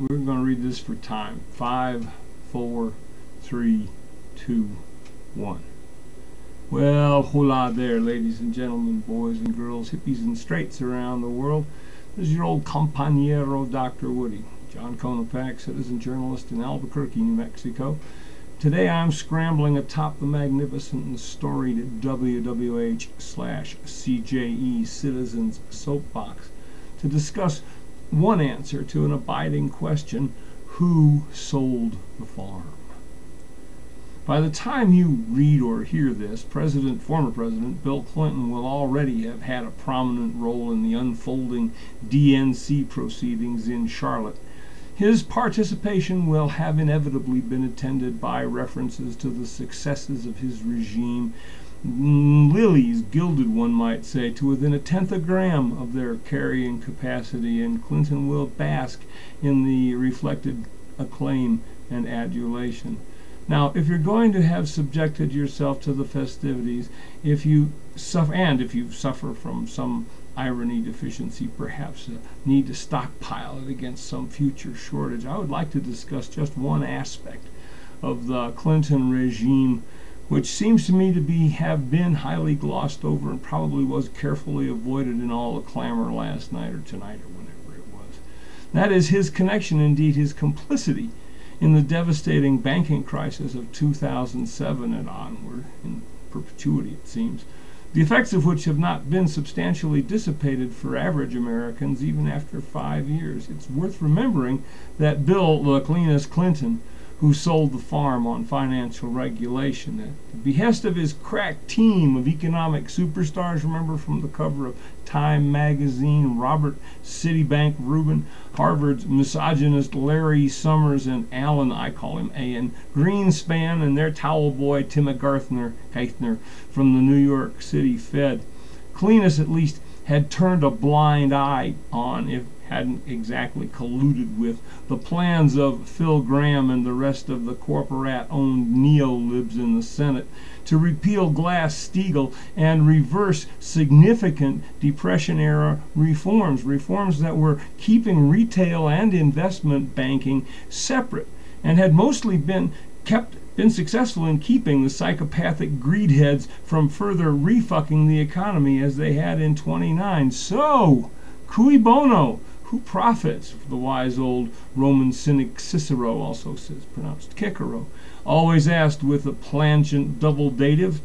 gonna read this for time. 5, 4, 3, 2, 1. Well, hola there, ladies and gentlemen, boys and girls, hippies and straights around the world. This is your old compañero, Dr. Woody, John Konopak, citizen journalist in Albuquerque, New Mexico. Today I'm scrambling atop the magnificent and storied WWH/CJE Citizens Soapbox to discuss one answer to an abiding question: who sold the farm? By the time you read or hear this, former President Bill Clinton will already have had a prominent role in the unfolding DNC proceedings in Charlotte. His participation will have inevitably been attended by references to the successes of his regime, lilies gilded, one might say, to within a tenth a gram of their carrying capacity, and Clinton will bask in the reflected acclaim and adulation. Now, if you're going to have subjected yourself to the festivities, if you suffer from some irony deficiency, perhaps a need to stockpile it against some future shortage, I would like to discuss just one aspect of the Clinton regime, which seems to me to have been highly glossed over and probably was carefully avoided in all the clamor last night or tonight or whenever it was. That is his connection, indeed his complicity, in the devastating banking crisis of 2007 and onward, in perpetuity it seems, the effects of which have not been substantially dissipated for average Americans even after 5 years. It's worth remembering that Bill Clenis Clinton, who sold the farm on financial regulation at the behest of his crack team of economic superstars, remember from the cover of Time magazine, Robert Citibank Rubin, Harvard's misogynist Larry Summers, and Alan, I call him A.N., Greenspan, and their towel boy Tim Geithner from the New York City Fed. Clenis at least had turned a blind eye on, if hadn't exactly colluded with, the plans of Phil Gramm and the rest of the corporate-owned neo-libs in the Senate to repeal Glass-Steagal and reverse significant Depression-era reforms that were keeping retail and investment banking separate, and had mostly been successful in keeping the psychopathic greedheads from further refucking the economy as they had in '29. So, cui bono? Who profits? The wise old Roman cynic Cicero, also says pronounced Cicero, always asked with a plangent double dative.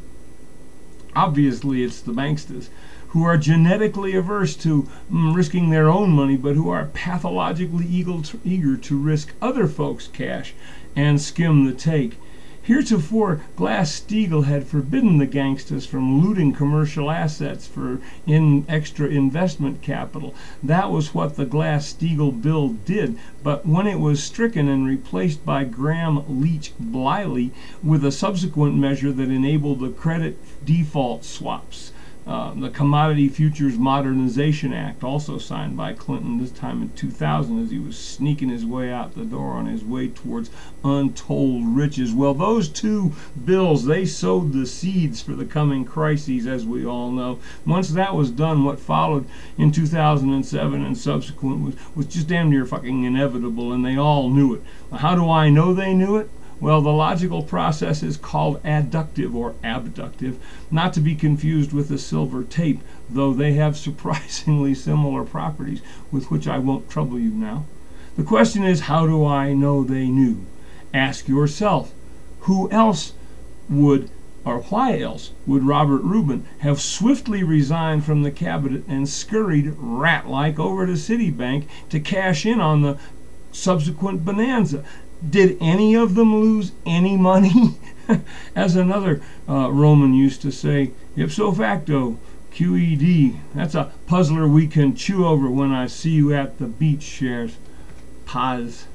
Obviously it's the banksters, who are genetically averse to risking their own money, but who are pathologically eager to risk other folks' cash and skim the take. Heretofore, Glass-Steagal had forbidden the gangsters from looting commercial assets for extra investment capital. That was what the Glass-Steagal bill did, but when it was stricken and replaced by Gramm-Leach-Bliley with a subsequent measure that enabled the credit default swaps, the Commodity Futures Modernization Act, also signed by Clinton this time in 2000 as he was sneaking his way out the door on his way towards untold riches. Well, those two bills, they sowed the seeds for the coming crises, as we all know. Once that was done, what followed in 2007 and subsequent was just damn near fucking inevitable, and they all knew it. How do I know they knew it? Well, the logical process is called adductive or abductive, not to be confused with the silver tape, though they have surprisingly similar properties with which I won't trouble you now. The question is, how do I know they knew? Ask yourself, who else would, or why else would Robert Rubin have swiftly resigned from the cabinet and scurried rat-like over to Citibank to cash in on the subsequent bonanza? Did any of them lose any money? As another Roman used to say, ipso facto, QED. That's a puzzler we can chew over when I see you at the beach, shares. Paz.